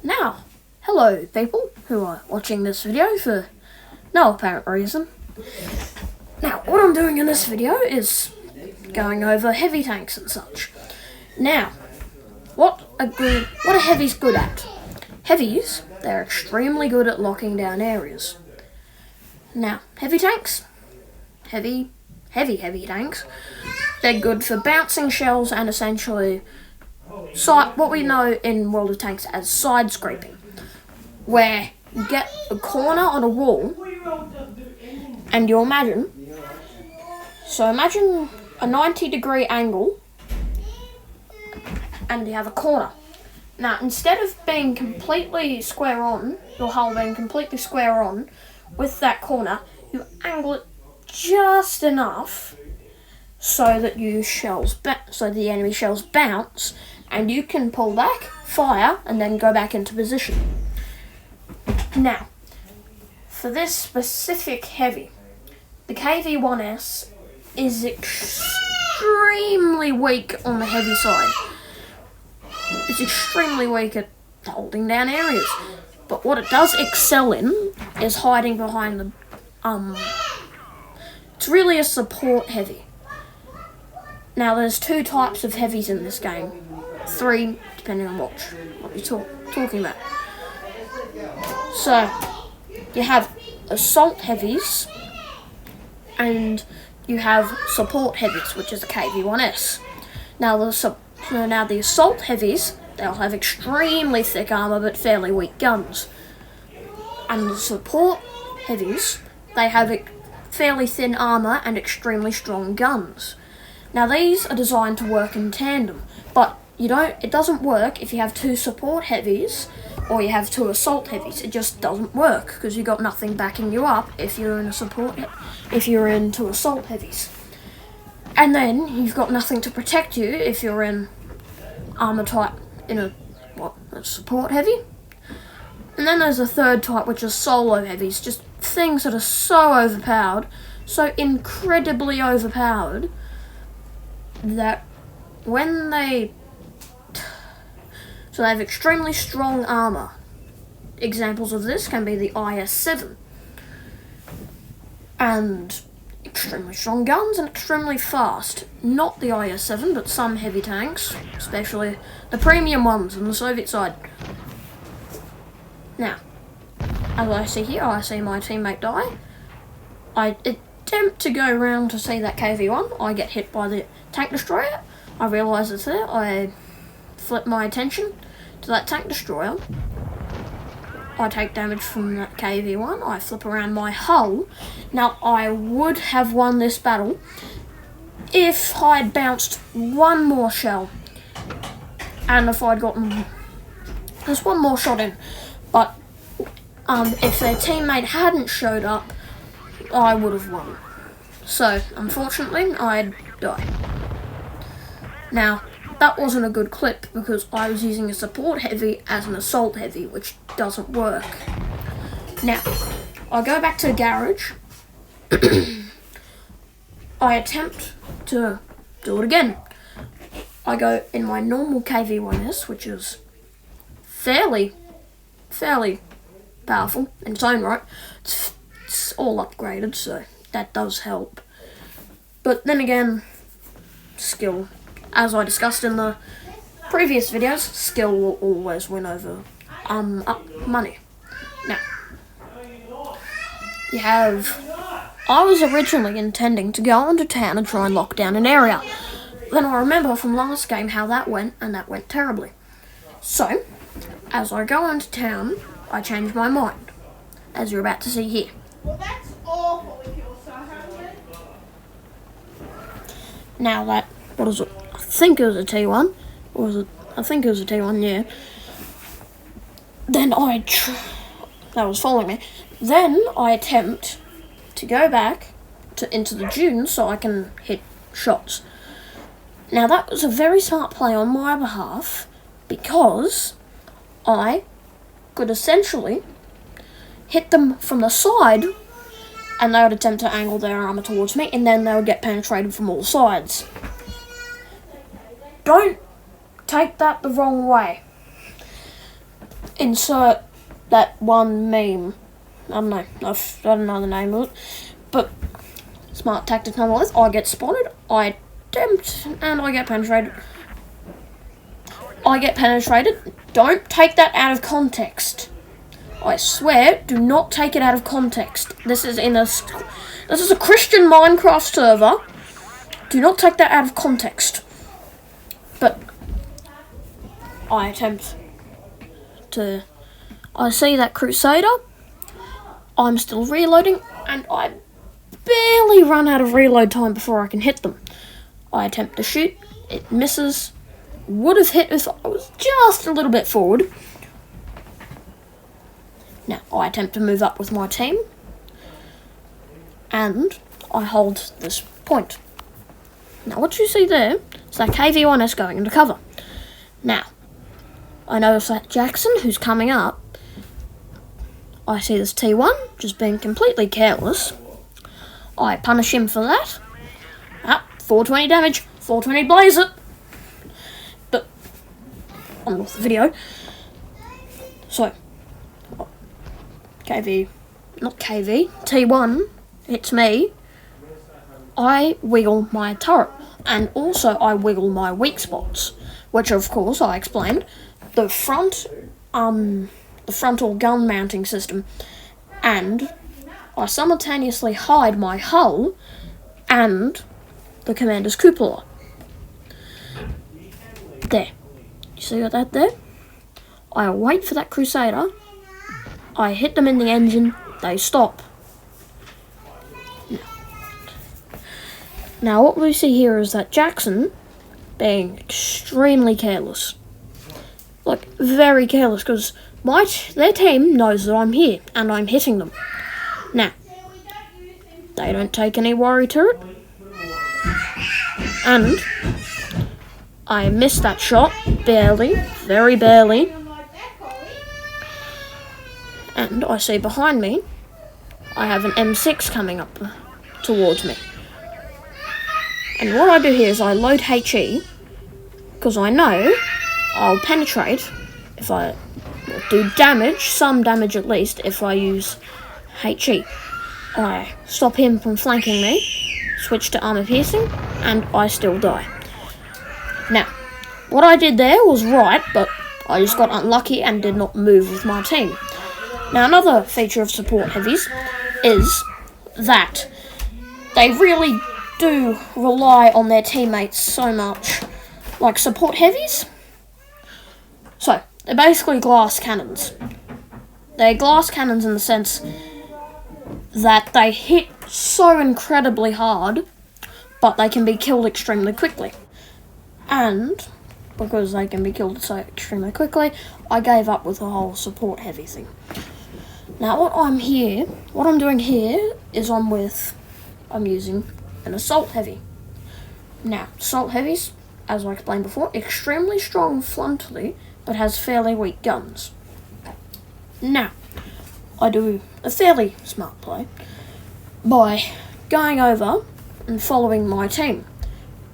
Now, hello people who are watching this video for no apparent reason. Now, what I'm doing in this video is going over heavy tanks and such. Now, what are heavies good at? Heavies, they're extremely good at locking down areas. Now, heavy tanks, heavy tanks, they're good for bouncing shells and essentially what we know in World of Tanks as side scraping, where you get a corner on a wall and you imagine a 90-degree angle and you have a corner. Now, instead of being completely square on, your hull being completely square on with that corner, you angle it just enough so that the enemy shells bounce and you can pull back, fire, and then go back into position. Now, for this specific heavy, the KV-1S is extremely weak on the heavy side. It's extremely weak at holding down areas. But what it does excel in is hiding behind the... It's really a support heavy. Now, there's two types of heavies in this game. 3, depending on what you're talking about. So, you have assault heavies, and you have support heavies, which is the KV-1S. Now, the assault heavies, they'll have extremely thick armor but fairly weak guns. And the support heavies, they have fairly thin armor and extremely strong guns. Now, these are designed to work in tandem, but it doesn't work if you have 2 support heavies or you have 2 assault heavies. It just doesn't work because you've got nothing backing you up if you're into assault heavies. And then you've got nothing to protect you if you're in armor type in a support heavy. And then there's a third type, which is solo heavies, just things that are so overpowered, so incredibly overpowered that they have extremely strong armor. Examples of this can be the IS-7. And extremely strong guns and extremely fast. Not the IS-7, but some heavy tanks, especially the premium ones on the Soviet side. Now, as I see here, I see my teammate die. I attempt to go around to see that KV-1. I get hit by the tank destroyer. I realise it's there. I flip my attention to that tank destroyer. I take damage from that KV-1. I flip around my hull. Now, I would have won this battle if I'd bounced one more shell and if I'd gotten just one more shot in. But if their teammate hadn't showed up, I would have won. So, unfortunately, I'd die. Now, that wasn't a good clip because I was using a support heavy as an assault heavy, which doesn't work. Now, I go back to the garage. I attempt to do it again. I go in my normal KV-1S, which is fairly powerful in its own right. It's all upgraded, so that does help. But then again, skill. As I discussed in the previous videos, skill will always win over money. Now, I was originally intending to go into town and try and lock down an area. Then I remember from last game how that went, and that went terribly. So, as I go into town, I change my mind, as you're about to see here. Well, that's awful if you're so hungry. Now what is it? I think it was a T1. Or was it? I think it was a T1, yeah. Then that was following me. Then I attempt to go back into the dunes so I can hit shots. Now, that was a very smart play on my behalf because I could essentially hit them from the side and they would attempt to angle their armor towards me and then they would get penetrated from all sides. Don't take that the wrong way. insert that one meme. I don't know. I don't know the name of it. But smart tactic number one is I get spotted, I attempt, and I get penetrated. I get penetrated. Don't take that out of context. I swear, do not take it out of context. This is a Christian Minecraft server. Do not take that out of context. But I attempt to. I see that Crusader. I'm still reloading, and I barely run out of reload time before I can hit them. I attempt to shoot. It misses. Would have hit if I was just a little bit forward. Now, I attempt to move up with my team, and I hold this point. Now, what you see there is that KV1S going into cover. Now, I notice that Jackson, who's coming up, I see this T1 just being completely careless. I punish him for that. 420 damage, 420 blaze it. But, on with the video. So, T1 hits me. I wiggle my turret, and also I wiggle my weak spots, which of course I explained. The frontal gun mounting system, and I simultaneously hide my hull and the commander's cupola. There. You see that there? I wait for that Crusader. I hit them in the engine. They stop. Now what we see here is that Jackson being extremely careless. Like, very careless, because their team knows that I'm here, and I'm hitting them. Now, they don't take any worry to it. And I missed that shot, barely, very barely. And I see behind me, I have an M6 coming up towards me. And what I do here is I load HE, because I know I'll penetrate if I do damage, some damage at least, if I use HE. I stop him from flanking me, switch to armor piercing, and I still die. Now, what I did there was right, but I just got unlucky and did not move with my team. Now, another feature of support heavies is that they really do rely on their teammates so much. Like support heavies. So, they're basically glass cannons. They're glass cannons in the sense that they hit so incredibly hard, but they can be killed extremely quickly. And because they can be killed so extremely quickly, I gave up with the whole support heavy thing. Now what I'm doing here is I'm using an assault heavy. Now, assault heavies, as I explained before, extremely strong frontally, but has fairly weak guns. Now, I do a fairly smart play by going over and following my team.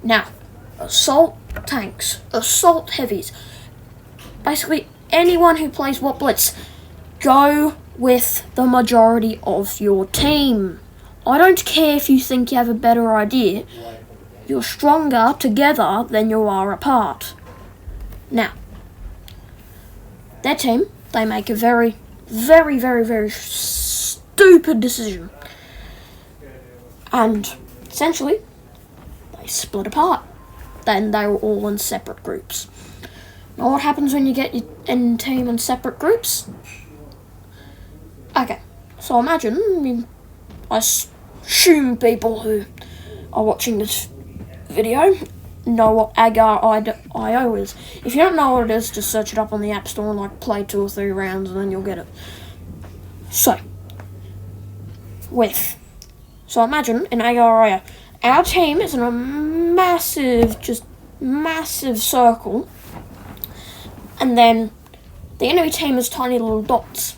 Now, assault tanks, assault heavies, basically anyone who plays WOT blitz, go with the majority of your team. I don't care if you think you have a better idea. You're stronger together than you are apart. Now, their team, they make a very, very, very, very stupid decision. And essentially, they split apart. Then they were all in separate groups. Now what happens when you get your team in separate groups? Okay, so imagine, I assume people who are watching this video know what agar.io is. If you don't know what it is, just search it up on the App Store and play 2 or 3 rounds and then you'll get it. So imagine in agar.io, our team is in a massive circle, and then the enemy team is tiny little dots.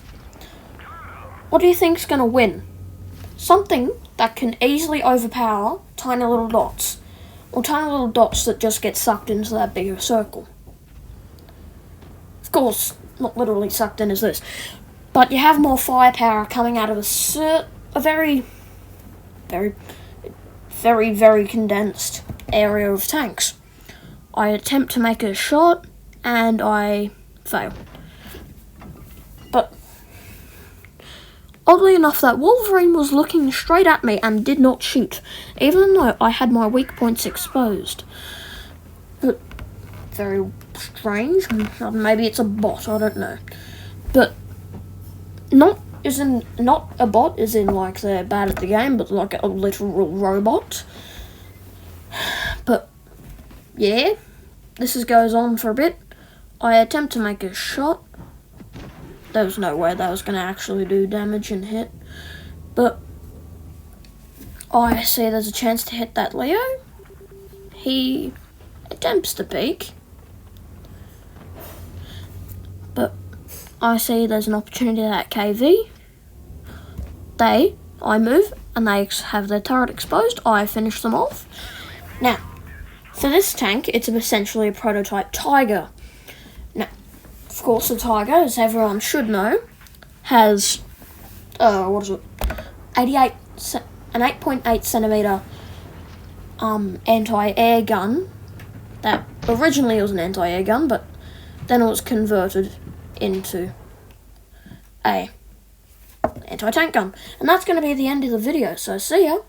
What do you think's going to win? Something that can easily overpower tiny little dots, or tiny little dots that just get sucked into that bigger circle. Of course, not literally sucked in as this, but you have more firepower coming out of a very, very, very, very condensed area of tanks. I attempt to make a shot, and I fail. But oddly enough, that Wolverine was looking straight at me and did not shoot, even though I had my weak points exposed. But very strange. Maybe it's a bot, I don't know. But not a bot as in like they're bad at the game, but like a literal robot. But yeah, goes on for a bit. I attempt to make a shot. There was no way that was going to actually do damage and hit. But I see there's a chance to hit that Leo. He attempts to peek. But I see there's an opportunity at KV. I move, and they have their turret exposed. I finish them off. Now, for this tank, it's essentially a prototype Tiger. Now, of course, the Tiger, as everyone should know, has, an 8.8 centimeter anti-air gun. That originally was an anti-air gun, but then it was converted into a anti-tank gun. And that's going to be the end of the video, so see ya.